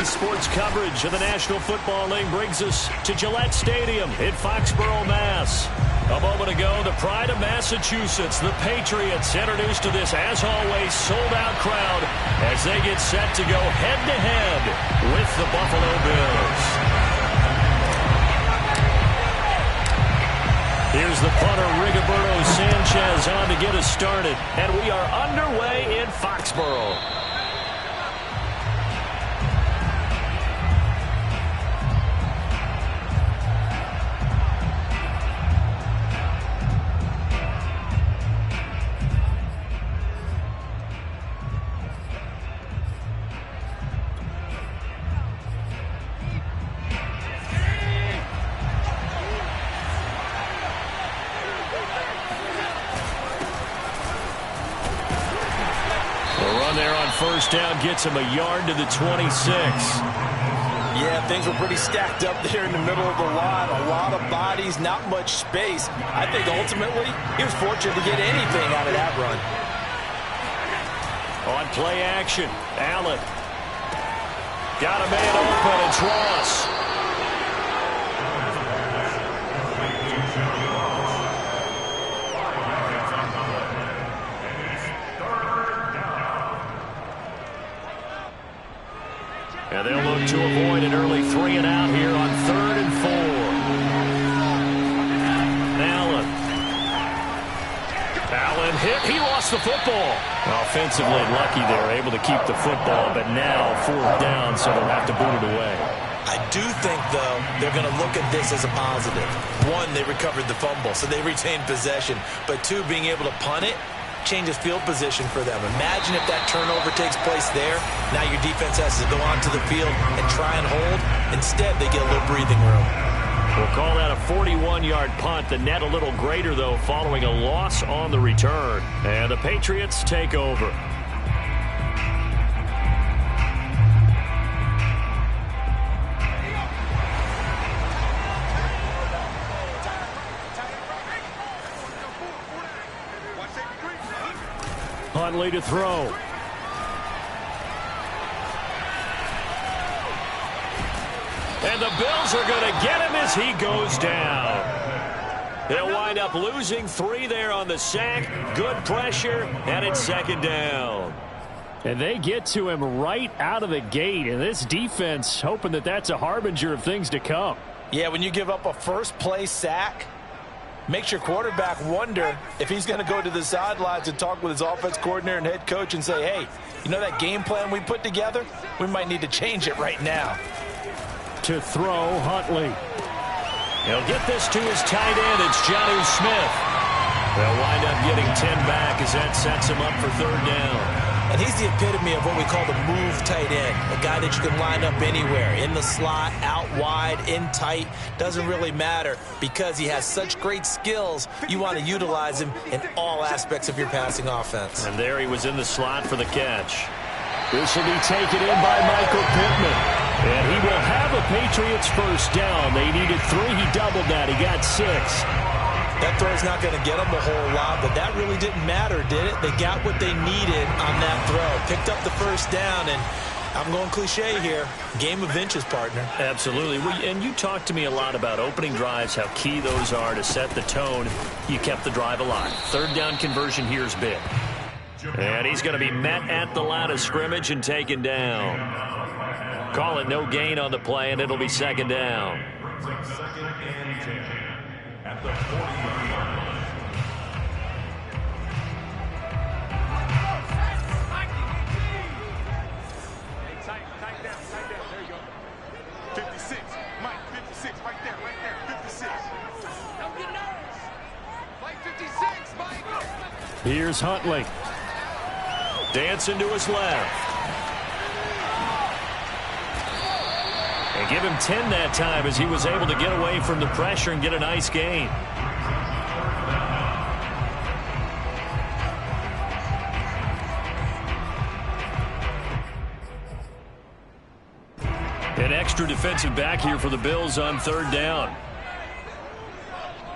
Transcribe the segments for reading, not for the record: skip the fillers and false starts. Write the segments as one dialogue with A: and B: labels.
A: Sports coverage of the National Football League brings us to Gillette Stadium in Foxborough, Mass. A moment ago, the pride of Massachusetts, the Patriots, introduced to this, as always, sold-out crowd as they get set to go head-to-head with the Buffalo Bills. Here's the punter, Rigoberto Sanchez, on to get us started. And we are underway in Foxborough. First down gets him a yard to the 26.
B: Yeah, things were pretty stacked up there in the middle of the line. A lot of bodies, not much space. I think ultimately he was fortunate to get anything out of that run.
A: On play action, Allen. Got a man open, it's Ross. And they'll look to avoid an early 3 and out here on 3rd and 4. Allen hit. He lost the football. Offensively lucky they were able to keep the football, but now 4th down, so they'll have to boot it away.
B: I do think, though, they're going to look at this as a positive. 1, they recovered the fumble, so they retained possession. But 2, being able to punt it changes field position for them. Imagine if that turnover takes place there. Now your defense has to go onto the field and try and hold. Instead, they get a little breathing room.
A: We'll call that a 41-yard punt. The net a little greater, though, following a loss on the return. And the Patriots take over. Huntley to throw. And the Bills are going to get him as he goes down. They'll wind up losing 3 there on the sack. Good pressure, and it's 2nd down. And they get to him right out of the gate. And this defense hoping that that's a harbinger of things to come.
B: Yeah, when you give up a first-play sack, makes your quarterback wonder if he's going to go to the sidelines and talk with his offense coordinator and head coach and say, hey, you know that game plan we put together? We might need to change it right now.
A: To throw, Huntley. He'll get this to his tight end. It's Jonnu Smith. They'll wind up getting 10 back as that sets him up for 3rd down.
B: And he's the epitome of what we call the move tight end. A guy that you can line up anywhere. In the slot, out wide, in tight. Doesn't really matter because he has such great skills. You want to utilize him in all aspects of your passing offense.
A: And there he was in the slot for the catch. This will be taken in by Michael Pittman. And he will have a Patriots first down. They needed 3. He doubled that. He got 6.
B: That throw's not going to get them a whole lot, but that really didn't matter, did it? They got what they needed on that throw. Picked up the first down, and I'm going cliche here. Game of inches, partner.
A: Absolutely. And you talked to me a lot about opening drives, how key those are to set the tone. You kept the drive alive. 3rd down conversion here is big. And he's going to be met at the line of scrimmage and taken down. Call it no gain on the play, and it'll be 2nd down. At the 40-yard line.
C: Tight down. There you go. 56. Mike, 56. Right there. 56. Don't get nervous. Mike, 56. Mike.
A: Here's Huntley. Dancing to his left. And give him 10 that time as he was able to get away from the pressure and get a nice gain. An extra defensive back here for the Bills on third down.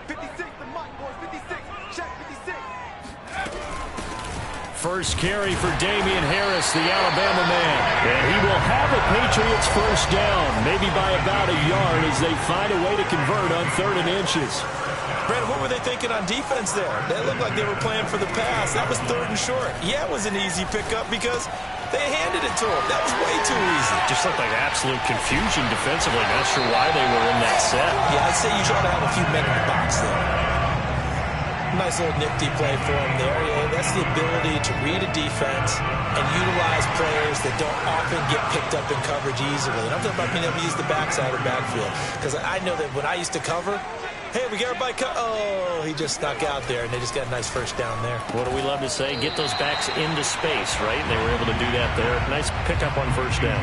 C: 56, the mic, boys. 56. Check 56.
A: First carry for Damian Harris, the Alabama man. And he will have a Patriots first down, maybe by about a yard as they find a way to convert on 3rd and inches.
B: Brandon, what were they thinking on defense there? They looked like they were playing for the pass. That was 3rd and short. Yeah, it was an easy pickup because they handed it to him. That was way too easy.
A: Just looked like absolute confusion defensively. Not sure why they were in that set.
B: Yeah, I'd say you try to have a few men in the box there. Nice little nifty play for him there. Yeah, that's the ability to read a defense and utilize players that don't often get picked up in coverage easily. And I'm talking about being able to use the backside or backfield. Because I know that when I used to cover, hey, we got everybody oh, he just snuck out there, and they just got a nice first down there.
A: What do we love to say? Get those backs into space, right? They were able to do that there. Nice pickup on first down.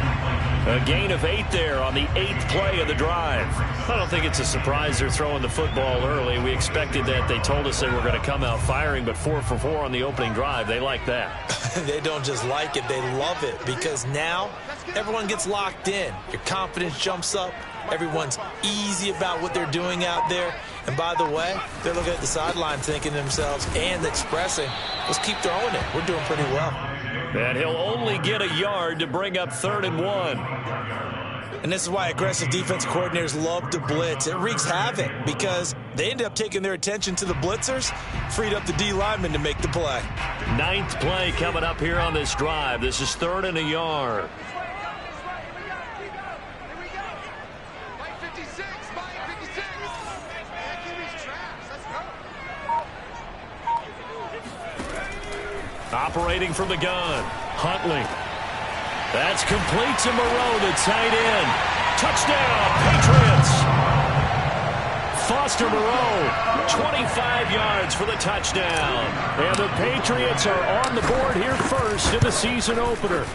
A: A gain of 8 there on the 8th play of the drive. I don't think it's a surprise they're throwing the football early. We expected that. They told us they were going to come out firing, but 4 for 4 on the opening drive. They like that.
B: They don't just like it, they love it, because now everyone gets locked in. Your confidence jumps up. Everyone's easy about what they're doing out there. And by the way, they're looking at the sideline thinking to themselves and expressing, let's keep throwing it. We're doing pretty well.
A: And he'll only get a yard to bring up 3rd and 1.
B: And this is why aggressive defensive coordinators love to blitz. It wreaks havoc because they end up taking their attention to the blitzers, freed up the D lineman to make the play.
A: 9th play coming up here on this drive. This is 3rd and a yard. Operating from the gun, Huntley. That's complete to Moreau, the tight end. Touchdown, Patriots. Foster Moreau, 25 yards for the touchdown. And the Patriots are on the board here first in the season opener.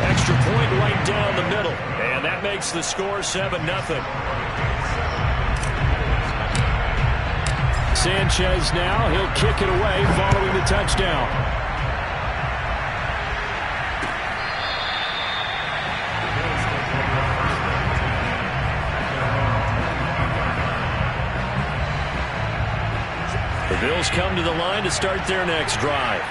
A: Extra point right down the middle. And that makes the score 7-0. Sanchez now, he'll kick it away following the touchdown. The Bills come to the line to start their next drive.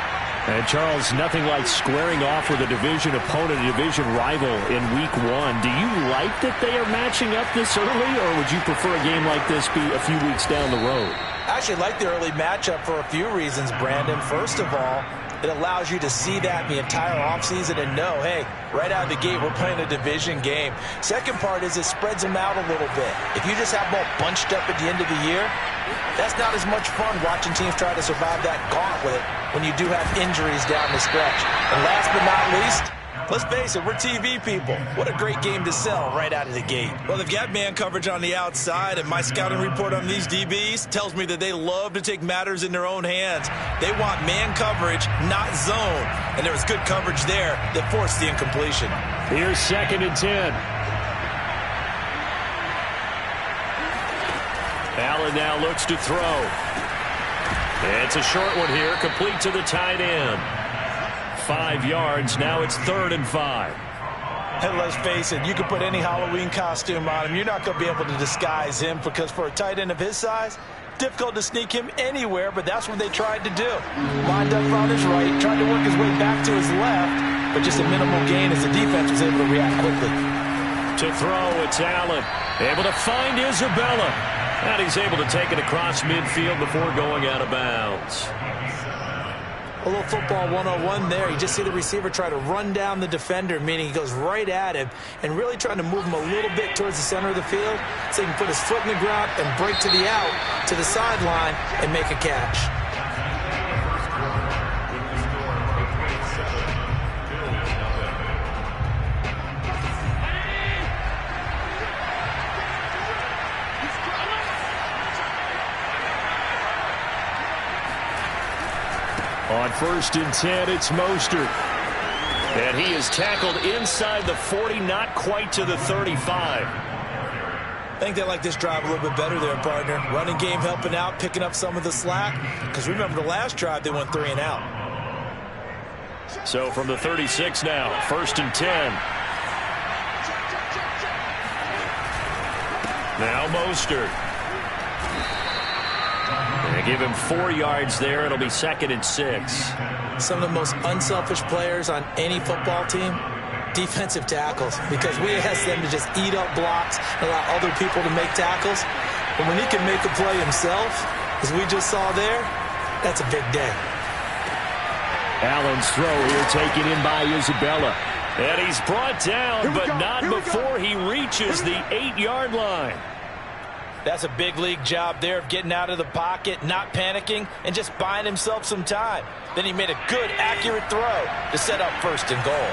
A: And Charles, nothing like squaring off with a division opponent, a division rival in week 1. Do you like that they are matching up this early, or would you prefer a game like this be a few weeks down the road?
B: I actually like the early matchup for a few reasons, Brandon. First of all, it allows you to see that the entire offseason and know, hey, right out of the gate, we're playing a division game. Second part is it spreads them out a little bit. If you just have them all bunched up at the end of the year, that's not as much fun watching teams try to survive that gauntlet when you do have injuries down the stretch. And last but not least, let's face it, we're TV people. What a great game to sell right out of the gate. Well, they've got man coverage on the outside, and my scouting report on these DBs tells me that they love to take matters in their own hands. They want man coverage, not zone. And there was good coverage there that forced the incompletion.
A: Here's 2nd and 10. Allen now looks to throw. It's a short one here, complete to the tight end. 5 yards, now it's 3rd and 5.
B: And let's face it, you can put any Halloween costume on him. You're not going to be able to disguise him because for a tight end of his size, difficult to sneak him anywhere, but that's what they tried to do. Lined up on his right, tried to work his way back to his left, but just a minimal gain as the defense was able to react quickly.
A: To throw, it's Allen. Able to find Isabella. And he's able to take it across midfield before going out of bounds.
B: A little football 101 there. You just see the receiver try to run down the defender, meaning he goes right at him and really trying to move him a little bit towards the center of the field so he can put his foot in the ground and break to the out, to the sideline, and make a catch.
A: On 1st and 10, it's Mostert. And he is tackled inside the 40, not quite to the 35.
B: I think they like this drive a little bit better there, partner. Running game helping out, picking up some of the slack. Because remember the last drive, they went 3 and out.
A: So from the 36 now, 1st and 10. Now Mostert. They give him 4 yards there. It'll be 2nd and 6.
B: Some of the most unselfish players on any football team, defensive tackles, because we ask them to just eat up blocks and allow other people to make tackles. But when he can make a play himself, as we just saw there, that's a big day.
A: Allen's throw here taken in by Isabella. And he's brought down, but not before he reaches the 8-yard line.
B: That's a big league job there of getting out of the pocket, not panicking, and just buying himself some time. Then he made a good, accurate throw to set up 1st and goal.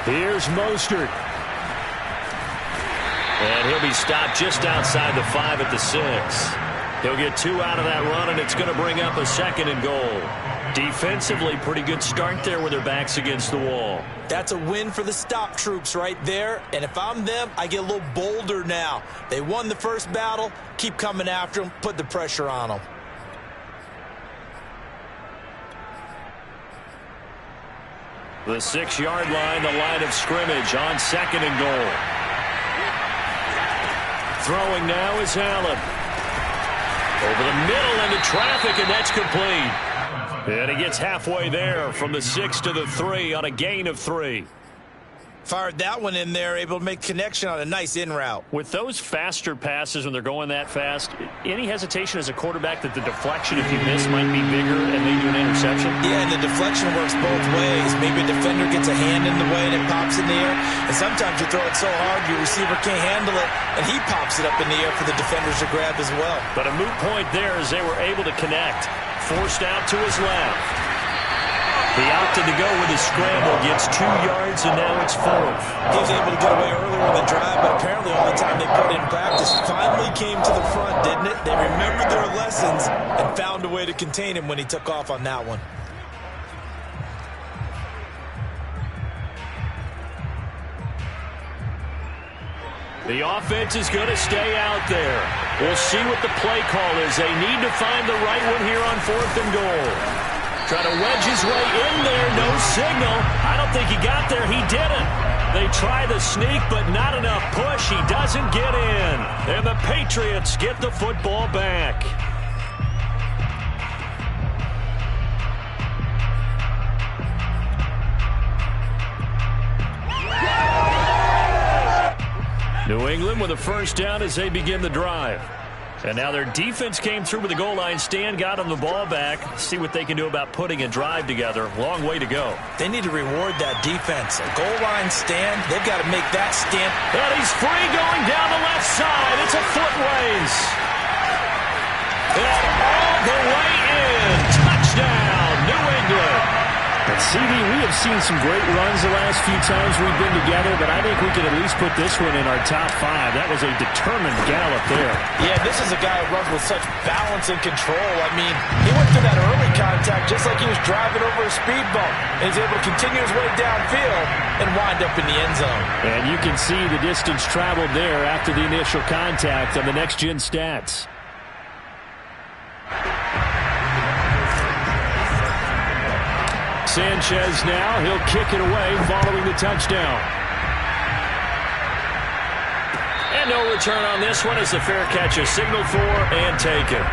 A: Here's Mostert. And he'll be stopped just outside the 5 at the 6. He'll get 2 out of that run, and it's going to bring up a 2nd and goal. Defensively, pretty good start there with their backs against the wall.
B: That's a win for the stop troops right there. And if I'm them, I get a little bolder now. They won the first battle. Keep coming after them. Put the pressure on them.
A: The 6-yard line, the line of scrimmage on 2nd and goal. Throwing now is Allen. Over the middle into traffic, and that's complete. And he gets halfway there from the 6 to the 3 on a gain of 3.
B: Fired that one in there, able to make connection on a nice in route.
A: With those faster passes when they're going that fast, any hesitation as a quarterback that the deflection, if you miss, might be bigger and lead to an interception?
B: Yeah, and the deflection works both ways. Maybe a defender gets a hand in the way and it pops in the air. And sometimes you throw it so hard your receiver can't handle it, and he pops it up in the air for the defenders to grab as well.
A: But a moot point there as they were able to connect. Forced out to his left. He opted to go with his scramble, gets 2 yards, and now it's 4th.
B: He was able to get away earlier in the drive, but apparently all the time they put in practice finally came to the front, didn't it? They remembered their lessons and found a way to contain him when he took off on that one.
A: The offense is going to stay out there. We'll see what the play call is. They need to find the right one here on 4th and goal. Trying to wedge his way in there. No signal. I don't think he got there. He didn't. They try the sneak, but not enough push. He doesn't get in. And the Patriots get the football back. New England with a 1st down as they begin the drive. And now their defense came through with the goal line stand, got them the ball back. See what they can do about putting a drive together. Long way to go.
B: They need to reward that defense. A goal line stand, they've got to make that stand.
A: And he's free going down the left side. It's a foot race. And all the way in. Touchdown, New England.
D: And CD, we have seen some great runs the last few times we've been together, but I think we can at least put this one in our top 5. That was a determined gallop there.
B: Yeah, this is a guy who runs with such balance and control. I mean, he went through that early contact just like he was driving over a speed bump. And he's able to continue his way downfield and wind up in the end zone.
D: And you can see the distance traveled there after the initial contact on the next-gen stats.
A: Sanchez now, he'll kick it away following the touchdown. And no return on this one as the fair catch is signaled for and taken.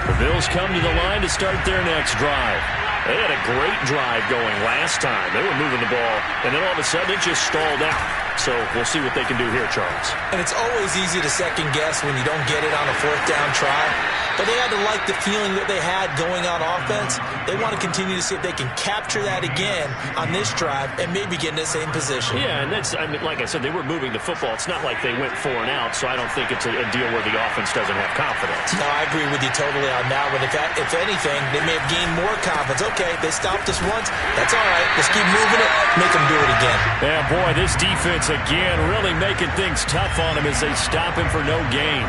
A: The Bills come to the line to start their next drive. They had a great drive going last time. They were moving the ball, and then all of a sudden it just stalled out. So we'll see what they can do here, Charles.
B: And it's always easy to second guess when you don't get it on a 4th down try. But they had to like the feeling that they had going on offense. They want to continue to see if they can capture that again on this drive and maybe get in the same position.
A: Yeah, and that's, I mean, like I said, they were moving the football. It's not like they went 4 and out, so I don't think it's a deal where the offense doesn't have confidence.
B: No, I agree with you totally on that one. If anything, they may have gained more confidence. Okay, they stopped us once. That's all right. Let's keep moving it. Make them do it again.
A: Yeah, boy, this defense again really making things tough on him as they stop him for no gain.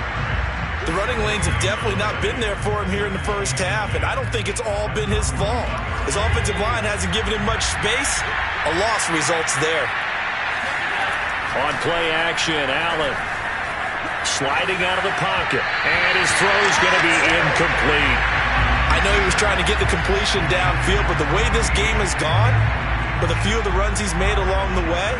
B: The running lanes have definitely not been there for him here in the first half, and I don't think it's all been his fault. His offensive line hasn't given him much space. A loss results there.
A: On play action, Allen sliding out of the pocket, and his throw is going to be incomplete.
B: I know he was trying to get the completion downfield, but the way this game has gone, with a few of the runs he's made along the way,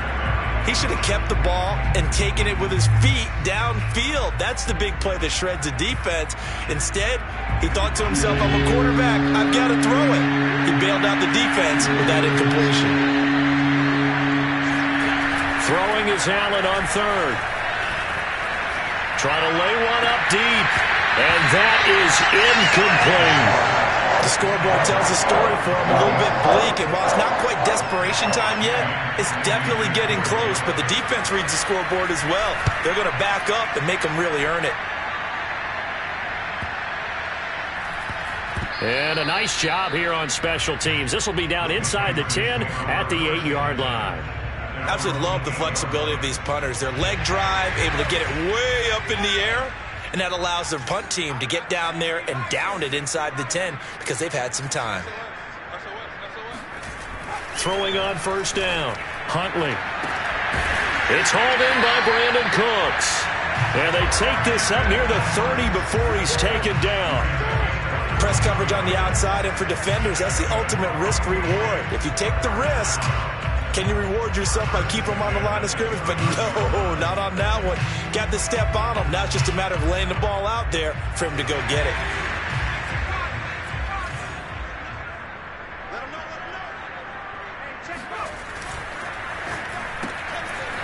B: he should have kept the ball and taken it with his feet downfield. That's the big play that shreds the defense. Instead, he thought to himself, I'm a quarterback, I've got to throw it. He bailed out the defense with that incompletion.
A: Throwing is Allen on third. Trying to lay one up deep. And that is incomplete.
B: The scoreboard tells a story for him, a little bit bleak, and while it's not quite desperation time yet, it's definitely getting close, but the defense reads the scoreboard as well. They're going to back up and make them really earn it.
A: And a nice job here on special teams. This will be down inside the 10 at the 8-yard line.
B: Absolutely love the flexibility of these punters. Their leg drive, able to get it way up in the air, and that allows their punt team to get down there and down it inside the 10 because they've had some time.
A: Throwing on first down. Huntley. It's hauled in by Brandon Cooks. And they take this up near the 30 before he's taken down.
B: Press coverage on the outside, and for defenders, that's the ultimate risk-reward. If you take the risk, can you reward yourself by keeping them on the line of scrimmage? But no, not on that one. Got to step on them. Now it's just a matter of laying the ball out there for him to go get it.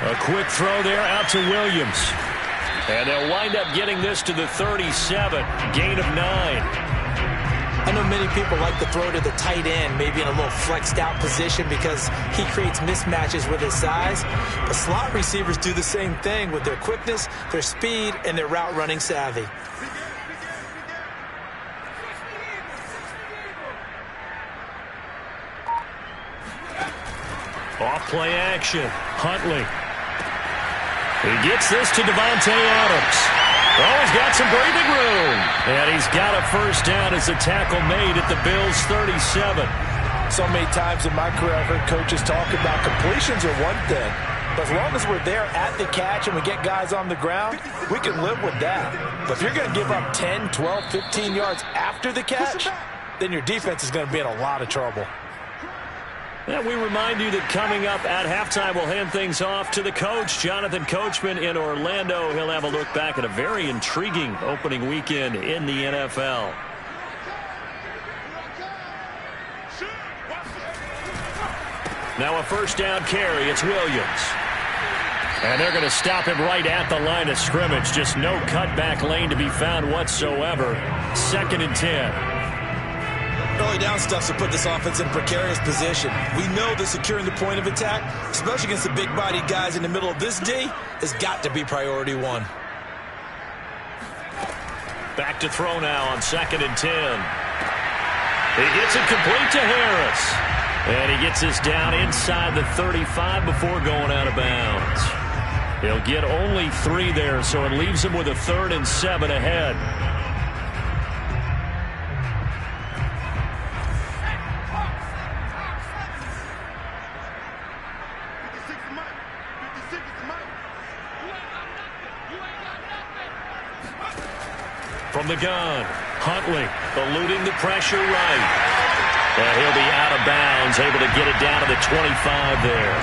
A: A quick throw there out to Williams. And they'll wind up getting this to the 37. Gain of 9.
B: I know many people like to throw to the tight end, maybe in a little flexed out position because he creates mismatches with his size. But slot receivers do the same thing with their quickness, their speed, and their route running savvy.
A: Off play action. Huntley. He gets this to Devontae Adams. Oh, he's got some breathing room. And he's got a first down as a tackle made at the Bills' 37.
B: So many times in my career I've heard coaches talk about completions are one thing. But as long as we're there at the catch and we get guys on the ground, we can live with that. But if you're going to give up 10, 12, 15 yards after the catch, then your defense is going to be in a lot of trouble.
A: And we remind you that coming up at halftime, we'll hand things off to the coach, Jonathan Coachman in Orlando. He'll have a look back at a very intriguing opening weekend in the NFL. Now a first down carry. It's Williams. And they're going to stop him right at the line of scrimmage. Just no cutback lane to be found whatsoever. 2nd and 10.
B: Early down stuff to put this offense in a precarious position. We know that securing the point of attack, especially against the big-bodied guys in the middle of this D, has got to be priority one.
A: Back to throw now on 2nd and 10. He gets it complete to Harris. And he gets this down inside the 35 before going out of bounds. He'll get only 3 there, so it leaves him with a 3rd and 7 ahead. From the gun, Huntley eluding the pressure right. And he'll be out of bounds, able to get it down to the 25 there.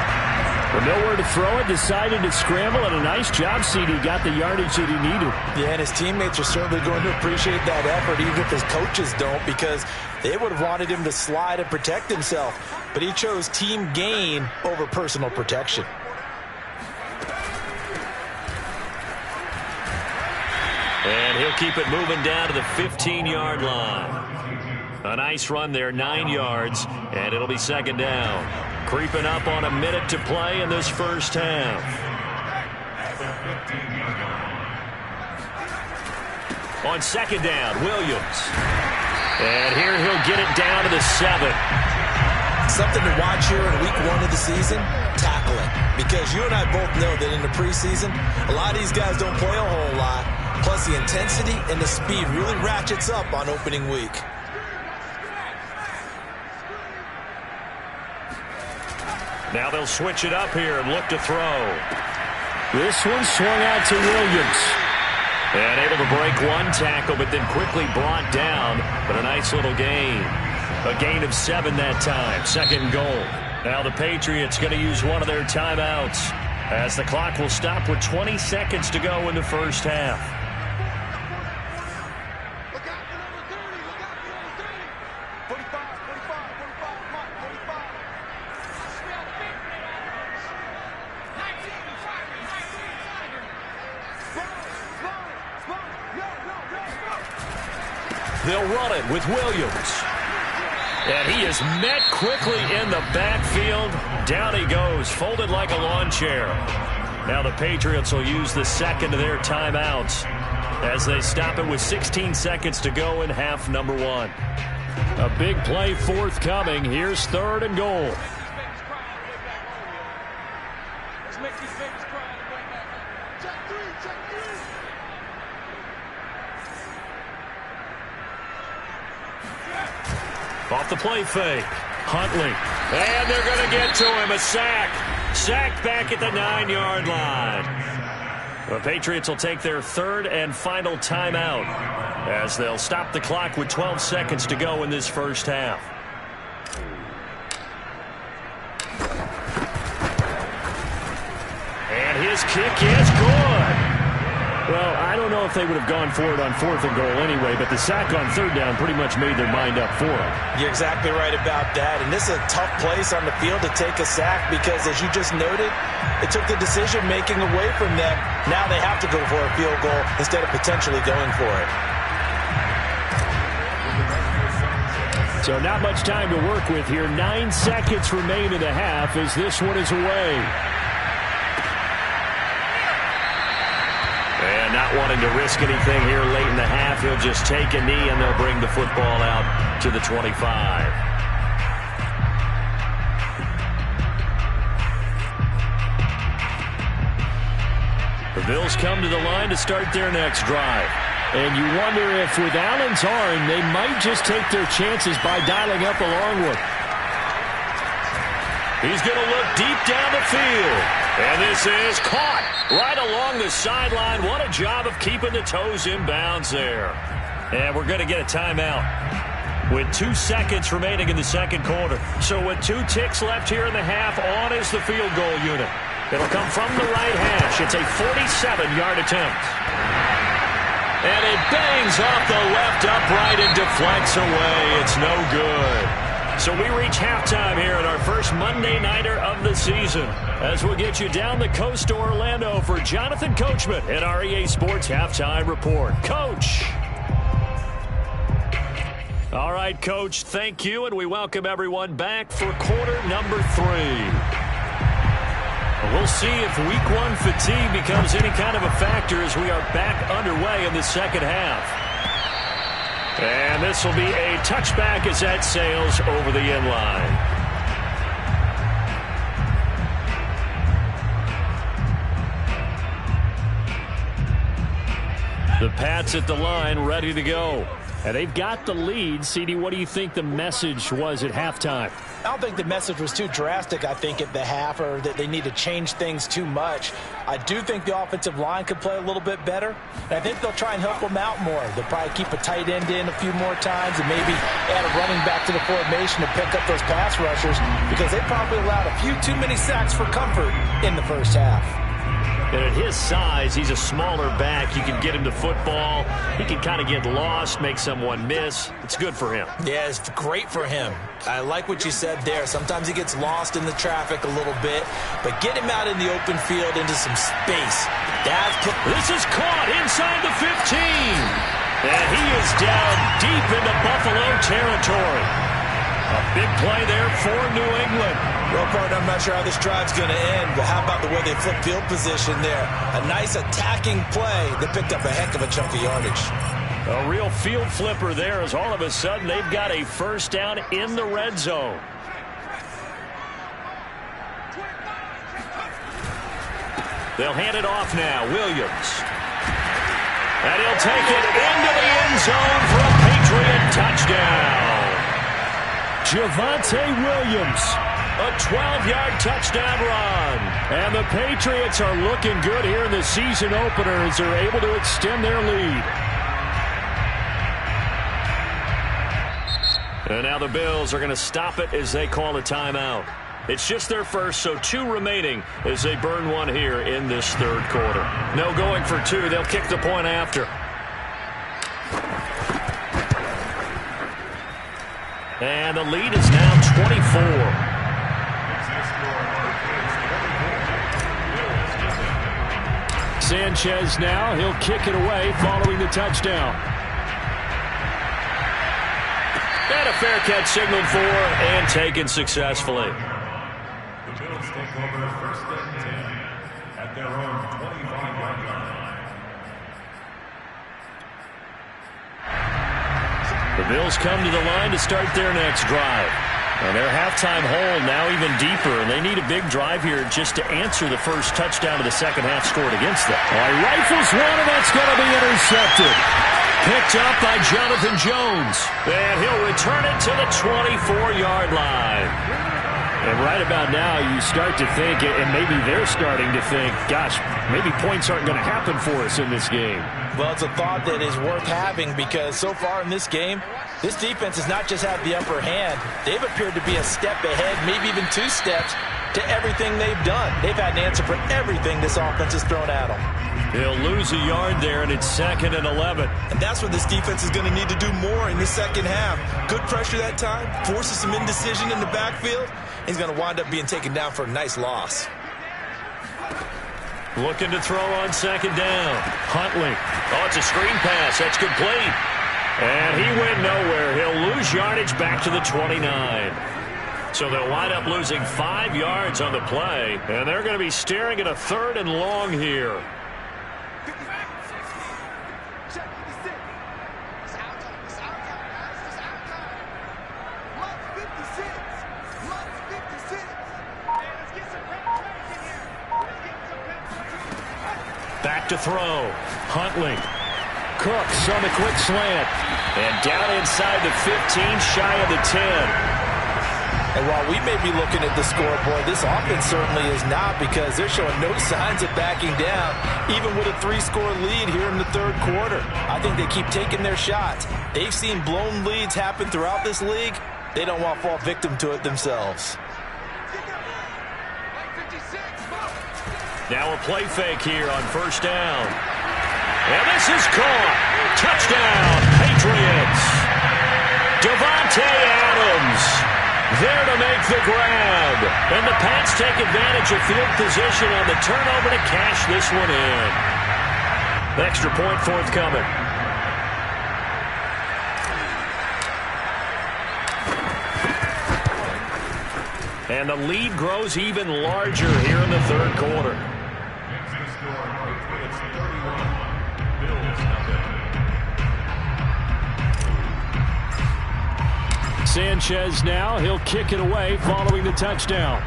D: Well, nowhere to throw it, decided to scramble, and a nice job, CD. Got the yardage that he needed.
B: Yeah, and his teammates are certainly going to appreciate that effort, even if his coaches don't, because they would have wanted him to slide and protect himself. But he chose team gain over personal protection.
A: And he'll keep it moving down to the 15-yard line. A nice run there, 9 yards, and it'll be 2nd down. Creeping up on a minute to play in this first half. On 2nd down, Williams. And here he'll get it down to the 7.
B: Something to watch here in week 1 of the season, tackling. Because you and I both know that in the preseason, a lot of these guys don't play a whole lot. Plus, the intensity and the speed really ratchets up on opening week.
A: Now they'll switch it up here and look to throw.
D: This one swung out to Williams.
A: And able to break one tackle, but then quickly brought down. But a nice little gain. A gain of 7 that time. 2nd and goal. Now the Patriots going to use one of their timeouts as the clock will stop with 20 seconds to go in the first half.
C: Look out for number 30. Look out for number 30. 45, 45, 45, Mike, 45.
A: They'll run it with Williams. And he is met quickly in the backfield. Down he goes, folded like a lawn chair. Now the Patriots will use the second of their timeouts as they stop it with 16 seconds to go in half number 1.
D: A big play forthcoming. Here's 3rd and goal.
C: Let's make these babies cry on the way back. Check 3, check 3.
A: Off the play fake. Huntley. And they're going to get to him. A sack. Sacked back at the 9-yard line. The Patriots will take their 3rd and final timeout as they'll stop the clock with 12 seconds to go in this first half. And his kick is good.
D: Well, I don't know if they would have gone for it on 4th and goal anyway, but the sack on 3rd down pretty much made their mind up for it.
B: You're exactly right about that. And this is a tough place on the field to take a sack because, as you just noted, it took the decision-making away from them. Now they have to go for a field goal instead of potentially going for it.
D: So not much time to work with here. 9 seconds remain in the half as this one is away.
A: And not wanting to risk anything here late in the half, he'll just take a knee and they'll bring the football out to the 25. The Bills come to the line to start their next drive.
D: And you wonder if with Allen's arm, they might just take their chances by dialing up a long one.
A: He's going to look deep down the field. And this is caught right along the sideline. What a job of keeping the toes in bounds there. And we're going to get a timeout with 2 seconds remaining in the second quarter. So with 2 ticks left here in the half, on is the field goal unit. It'll come from the right hash. It's a 47-yard attempt. And it bangs off the left upright and deflects away. It's no good. So we reach halftime here in our first Monday Nighter of the season as we'll get you down the coast to Orlando for Jonathan Coachman at our EA Sports Halftime Report. Coach. All right, Coach, thank you, and we welcome everyone back for quarter number 3. We'll see if week 1 fatigue becomes any kind of a factor as we are back underway in the second half. And this will be a touchback as that sails over the end line. The Pats at the line, ready to go. And they've got the lead. CD, what do you think the message was at halftime?
B: I don't think the message was too drastic, I think, at the half, or that they need to change things too much. I do think the offensive line could play a little bit better, and I think they'll try and help them out more. They'll probably keep a tight end in a few more times and maybe add a running back to the formation to pick up those pass rushers because they probably allowed a few too many sacks for comfort in the first half.
A: And at his size, he's a smaller back. You can get him to football. He can kind of get lost, make someone miss. It's good for him.
B: Yeah, it's great for him. I like what you said there. Sometimes he gets lost in the traffic a little bit, but get him out in the open field into some space.
A: This is caught inside the 15. And he is down deep into Buffalo territory. A big play there for New England.
B: Well, partner, I'm not sure how this drive's going to end, but how about the way they flip field position there? A nice attacking play that picked up a heck of a chunk of yardage.
A: A real field flipper there as all of a sudden they've got a first down in the red zone. They'll hand it off now. Williams. And he'll take it into the end zone for a Patriot touchdown.
D: Javonte Williams
A: A 12-yard touchdown run.
D: And the Patriots are looking good here in the season opener as they're able to extend their lead.
A: And now the Bills are going to stop it as they call a timeout. It's just their first, so 2 remaining as they burn one here in this third quarter. No going for 2. They'll kick the point after. And the lead is now 24.
D: Sanchez now, he'll kick it away following the touchdown.
A: And a fair catch signaled for and taken successfully.
E: The Bills take over first and 10 at their own 25-yard line.
A: The Bills come to the line to start their next drive. And their halftime hole now even deeper, and they need a big drive here just to answer the first touchdown of the second half scored against them.
D: Rifles one, and that's going to be intercepted.
A: Picked up by Jonathan Jones. And he'll return it to the 24-yard line.
D: And right about now, you start to think, and maybe they're starting to think, gosh, maybe points aren't going to happen for us in this game.
B: Well, it's a thought that is worth having because so far in this game, this defense has not just had the upper hand. They've appeared to be a step ahead, maybe even 2 steps to everything they've done. They've had an answer for everything this offense has thrown at them.
A: He'll lose a yard there, and it's 2nd and 11.
B: And that's what this defense is going to need to do more in the second half. Good pressure that time, forces some indecision in the backfield. He's going to wind up being taken down for a nice loss.
A: Looking to throw on 2nd down. Huntley. Oh, it's a screen pass. That's complete. And he went nowhere. He'll lose yardage back to the 29. So they'll wind up losing 5 yards on the play. And they're going to be staring at a 3rd and long here. Back to throw. Huntley.
D: Cooks on the quick slant.
A: And down inside the 15, shy of the 10.
B: And while we may be looking at the scoreboard, this offense certainly is not because they're showing no signs of backing down, even with a 3-score lead here in the third quarter. I think they keep taking their shots. They've seen blown leads happen throughout this league. They don't want to fall victim to it themselves.
A: Now a play fake here on 1st down. And this is caught. Touchdown, Patriots. Devontae Adams there to make the grab. And the Pats take advantage of field position on the turnover to cash this one in. Extra point forthcoming. And the lead grows even larger here in the third quarter.
D: Sanchez now, he'll kick it away following the touchdown.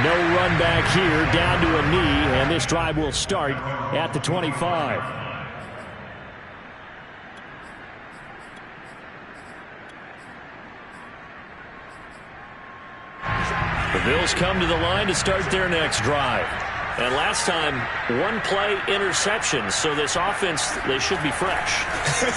D: No run back here, down to a knee, and this drive will start at the 25. The Bills come to the line to start their next drive. And last time, 1-play interception, so this offense, they should be fresh.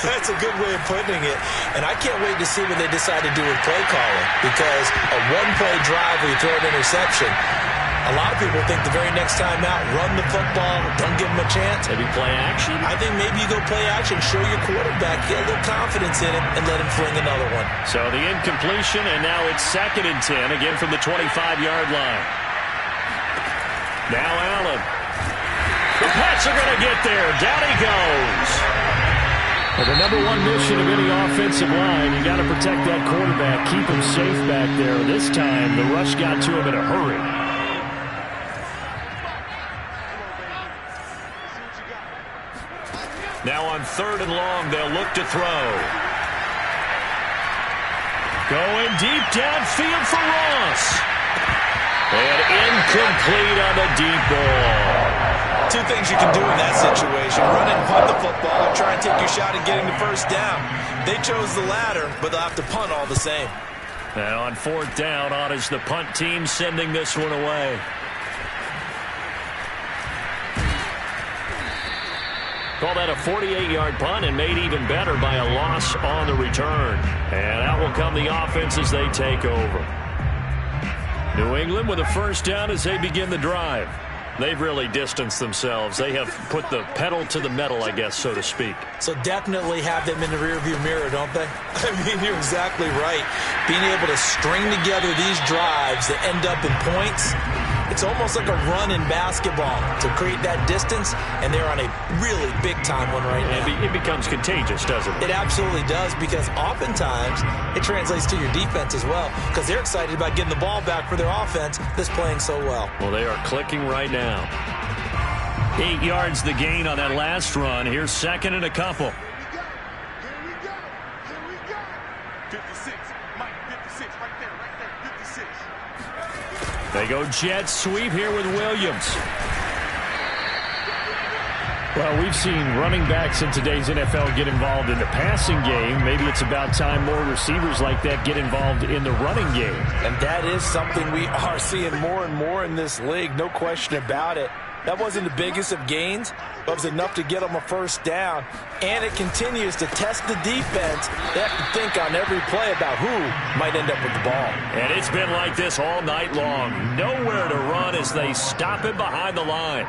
B: That's a good way of putting it. And I can't wait to see what they decide to do with play calling because a 1-play drive where you throw an interception, a lot of people think the very next time out, run the football, don't give them a chance.
A: Maybe play action?
B: I think maybe you go play action, show your quarterback, get a little confidence in it, and let him fling another one.
A: So the incompletion, and now it's 2nd and 10, again from the 25-yard line. Now Allen. The Pats are going to get there. Down he goes.
D: Well, the number one mission of any offensive line, you got to protect that quarterback, keep him safe back there. This time, the rush got to him in a hurry.
A: Now on 3rd and long, they'll look to throw. Going deep downfield for Ross. And incomplete on the deep ball.
B: Two things you can do in that situation: run and punt the football, or try and take your shot at getting the first down. They chose the latter, but they'll have to punt all the same.
A: And on fourth down, on is the punt team sending this one away. Call that a 48-yard punt, and made even better by a loss on the return. And out will come the offense as they take over. New England with a first down as they begin the drive. They've really distanced themselves. They have put the pedal to the metal, I guess, so to speak.
B: So definitely have them in the rearview mirror, don't they? I mean, you're exactly right. Being able to string together these drives that end up in points, it's almost like a run in basketball to create that distance, and they're on a really big-time one right now.
A: It becomes contagious, doesn't it?
B: It absolutely does, because oftentimes it translates to your defense as well, because they're excited about getting the ball back for their offense that's playing so well.
A: Well, they are clicking right now. 8 yards the gain on that last run. Here's second and a couple.
C: Here we go. Here we go. 56. Mike, 56. Right there. 56.
A: They go jet sweep here with Williams.
D: Well, we've seen running backs in today's NFL get involved in the passing game. Maybe it's about time more receivers like that get involved in the running game.
B: And that is something we are seeing more and more in this league, no question about it. That wasn't the biggest of gains, but it was enough to get them a first down. And it continues to test the defense. They have to think on every play about who might end up with the ball.
A: And it's been like this all night long. Nowhere to run as they stop him behind the line.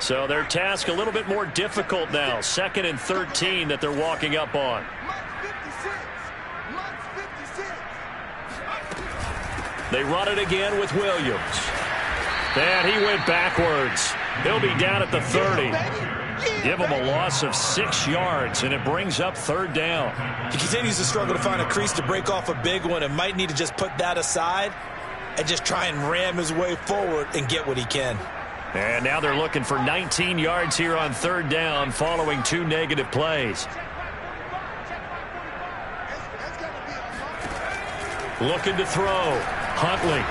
A: So their task a little bit more difficult now. 2nd and 13 that they're walking up on. They run it again with Williams. And he went backwards. He'll be down at the 30. Give him a loss of 6 yards, and it brings up 3rd down.
B: He continues to struggle to find a crease to break off a big one, and might need to just put that aside and just try and ram his way forward and get what he can.
A: And now they're looking for 19 yards here on 3rd down following 2 negative plays. Looking to throw. Huntley.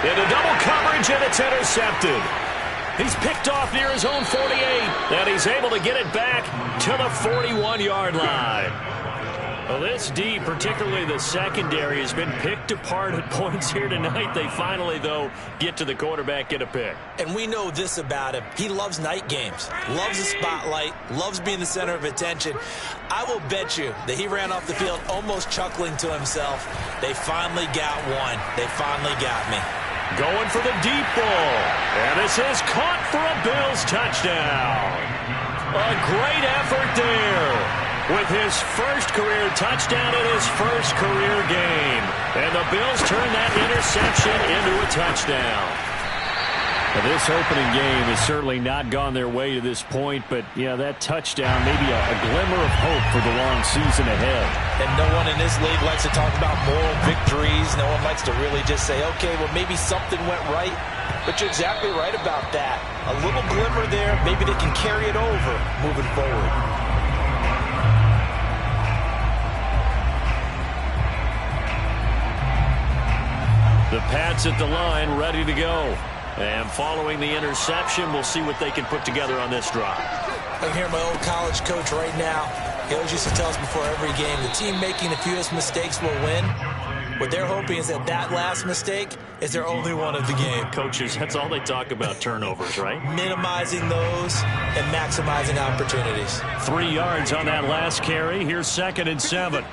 A: Into double coverage, and it's intercepted. He's picked off near his own 48, and he's able to get it back to the 41-yard line. Well, this D, particularly the secondary, has been picked apart at points here tonight. They finally, though, get to the quarterback, get a pick.
B: And we know this about him. He loves night games, loves the spotlight, loves being the center of attention. I will bet you that he ran off the field almost chuckling to himself. They finally got one. They finally got me.
A: Going for the deep ball. And this is caught for a Bills touchdown. A great effort there. With his first career touchdown in his first career game. And the Bills turn that interception into a touchdown.
D: Now, this opening game has certainly not gone their way to this point, but, yeah, that touchdown, maybe a glimmer of hope for the long season ahead.
B: And no one in this league likes to talk about moral victories. No one likes to really just say, okay, well, maybe something went right. But you're exactly right about that. A little glimmer there. Maybe they can carry it over moving forward.
A: The Pats at the line, ready to go. And following the interception, we'll see what they can put together on this drive.
B: I can hear my old college coach right now. He always used to tell us before every game, the team making the fewest mistakes will win. What they're hoping is that that last mistake is their only one of the game.
A: Coaches, that's all they talk about, turnovers, right?
B: Minimizing those and maximizing opportunities.
A: 3 yards on that last carry. Here's 2nd and 7.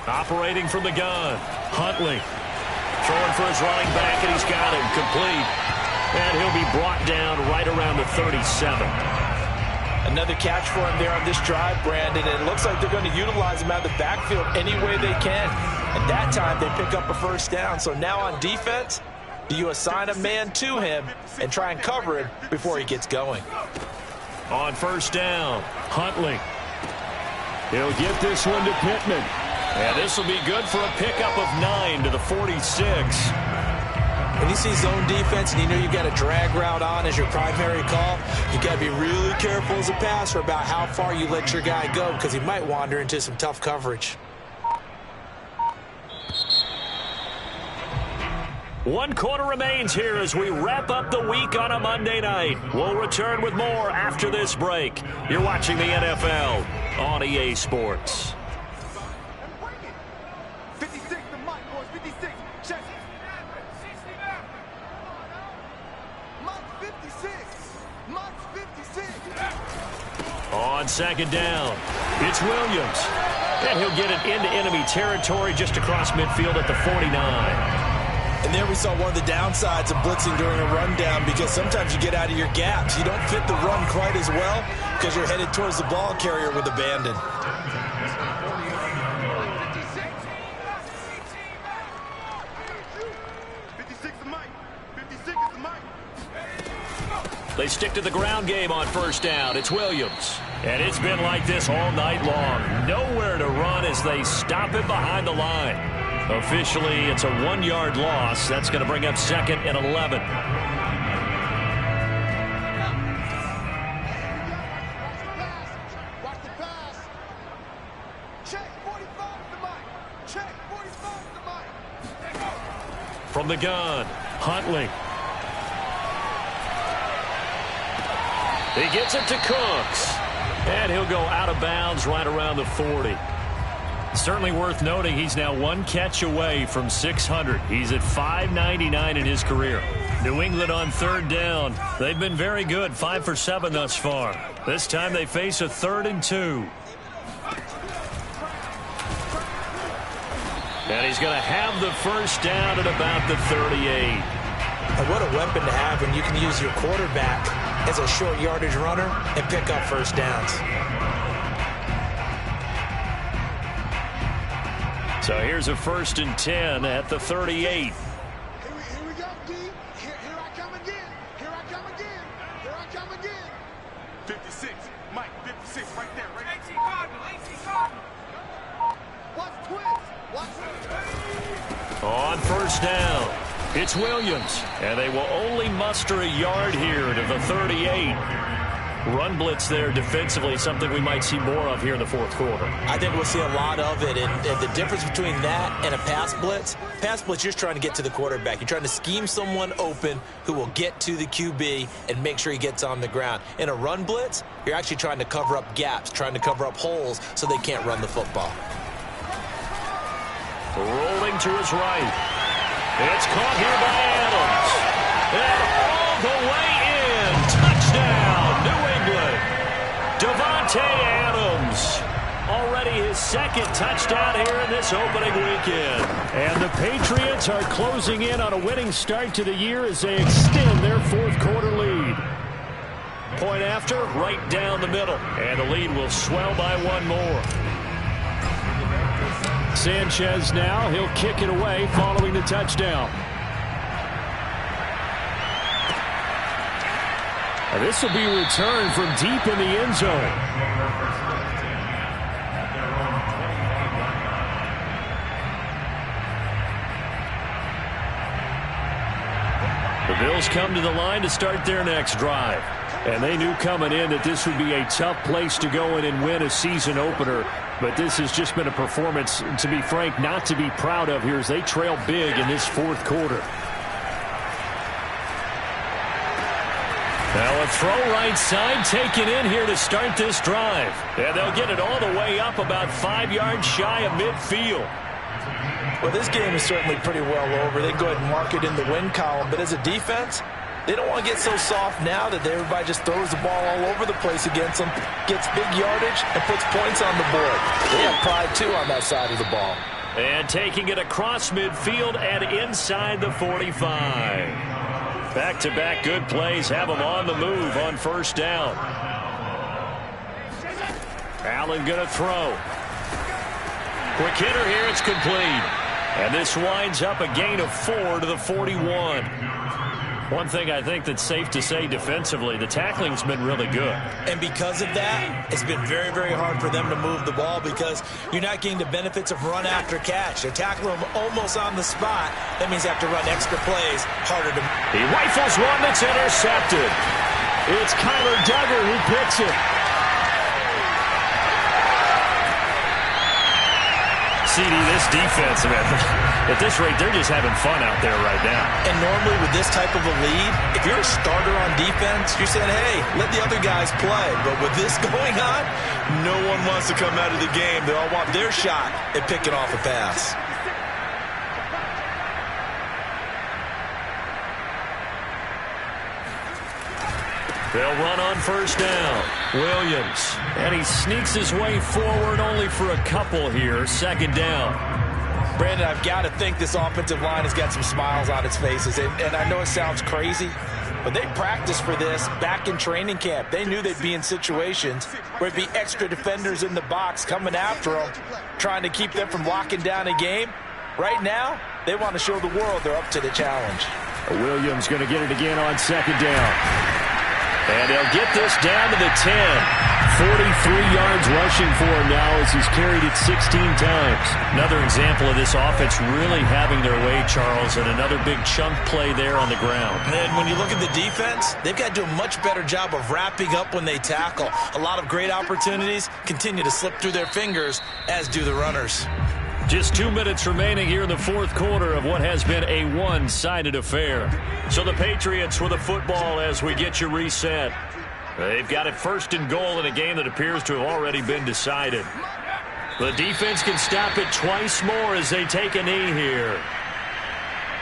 A: Operating from the gun. Huntley. Throwing for his running back, and he's got him complete. And he'll be brought down right around the 37.
B: Another catch for him there on this drive, Brandon. And it looks like they're going to utilize him out of the backfield any way they can. And that time they pick up a first down. So now on defense, do you assign a man to him and try and cover it before he gets going?
A: On first down, Huntley. He'll get this one to Pittman. And this will be good for a pickup of 9 to the 46.
B: When you see zone defense and you know you've got a drag route on as your primary call, you've got to be really careful as a passer about how far you let your guy go because he might wander into some tough coverage.
A: 1 quarter remains here as we wrap up the week on a Monday night. We'll return with more after this break. You're watching the NFL on EA Sports.
C: 56 to Mike, boys. 56. Check. Mike 56. Mike's 56.
A: On second down, it's Williams. And he'll get it into enemy territory just across midfield at the 49.
B: And there we saw one of the downsides of blitzing during a rundown because sometimes you get out of your gaps. You don't fit the run quite as well because you're headed towards the ball carrier with abandon.
C: 56 to Mike. 56 to Mike.
A: They stick to the ground game on first down. It's Williams. And it's been like this all night long. Nowhere to run as they stop him behind the line. Officially, it's a 1-yard loss. That's going to bring up second and 11.
C: Watch the pass. Check 45 to Mike. Check 45 to Mike.
A: From the gun, Huntley. He gets it to Cooks. And he'll go out of bounds right around the 40. Certainly worth noting he's now 1 catch away from 600. He's at 599 in his career. New England on third down. They've been very good, 5 for 7 thus far. This time they face a 3rd and 2. And he's going to have the first down at about the 38.
B: And what a weapon to have when you can use your quarterback as a short yardage runner and pick up first downs.
A: So here's a 1st and 10 at the 38.
C: Here we go, D. Here I come again. Here I come again. Here I come again. 56. Mike, 56 right there. Right there. 18 Cardinal. Watch twins. Watch twins.
A: On first down, it's Williams. And they will only muster a yard here to the 38. Run blitz there defensively, something we might see more of here in the 4th quarter.
B: I think we'll see a lot of it, and the difference between that and a pass blitz, you're just trying to get to the quarterback. You're trying to scheme someone open who will get to the QB and make sure he gets on the ground. In a run blitz, you're actually trying to cover up gaps, trying to cover up holes so they can't run the football.
A: Rolling to his right. It's caught here by Adams. And all the way in. Touchdown, New England. Davante Adams. Already his 2nd touchdown here in this opening weekend.
D: And the Patriots are closing in on a winning start to the year as they extend their 4th quarter lead.
A: Point after, right down the middle. And the lead will swell by 1 more.
D: Sanchez now, he'll kick it away following the touchdown. And this will be returned from deep in the end zone. The Bills come to the line to start their next drive. And they knew coming in that this would be a tough place to go in and win a season opener. But this has just been a performance, to be frank, not to be proud of here as they trail big in this 4th quarter.
A: Now a throw right side taken in here to start this drive. And they'll get it all the way up about 5 yards shy of midfield.
B: Well, this game is certainly pretty well over. They go ahead and mark it in the win column. But as a defense, they don't want to get so soft now that everybody just throws the ball all over the place against them, gets big yardage, and puts points on the board. They have pride, too, on that side of the ball.
A: And taking it across midfield and inside the 45. Back-to-back good plays have them on the move on first down. Allen going to throw. Quick hitter here, it's complete. And this winds up a gain of 4 to the 41.
D: One thing I think that's safe to say defensively, the tackling's been really good.
B: And because of that, it's been very, very hard for them to move the ball because you're not getting the benefits of run after catch. They tackle them almost on the spot. That means they have to run extra plays, harder to...
A: He rifles one that's intercepted. It's Kyler Duggar who picks it.
D: CD, this defense, man, at this rate, they're just having fun out there right now.
B: And normally with this type of a lead, if you're a starter on defense, you're saying, hey, let the other guys play. But with this going on, no one wants to come out of the game. They all want their shot at picking off a pass.
A: They'll run on first down. Williams.
D: And he sneaks his way forward only for a couple here. Second down.
B: Brandon, I've got to think this offensive line has got some smiles on its faces. And I know it sounds crazy, but they practiced for this back in training camp. They knew they'd be in situations where it'd be extra defenders in the box coming after them, trying to keep them from locking down a game. Right now, they want to show the world they're up to the challenge.
D: Williams going to get it again on second down. And he'll get this down to the 10. 43 yards rushing for him now as he's carried it 16 times.
A: Another example of this offense really having their way, Charles, and another big chunk play there on the ground.
B: And when you look at the defense, they've got to do a much better job of wrapping up when they tackle. A lot of great opportunities continue to slip through their fingers, as do the runners.
A: Just 2 minutes remaining here in the fourth quarter of what has been a one-sided affair. So the Patriots with the football as we get you reset. They've got it first and goal in a game that appears to have already been decided. The defense can stop it twice more as they take a knee here.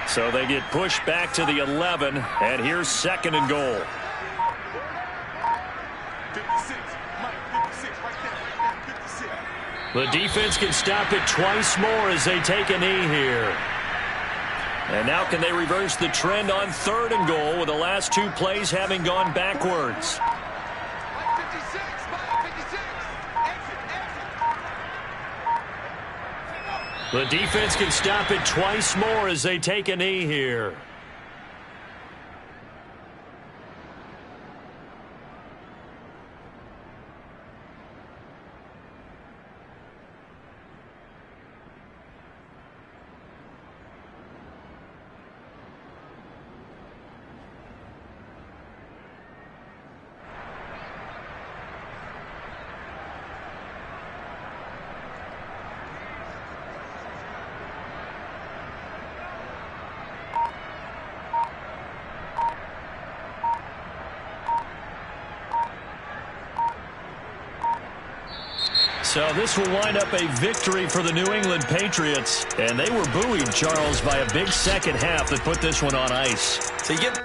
A: So they get pushed back to the 11, and here's second and goal.
C: 56, Mike, 56, right there, 56.
A: The defense can stop it twice more as they take a knee here. And now can they reverse the trend on third and goal with the last two plays having gone backwards?
C: Mike, 56, Mike, 56. Exit.
A: The defense can stop it twice more as they take a knee here. So this will wind up a victory for the New England Patriots. And they were buoyed, Charles, by a big second half that put this one on ice.
B: So you get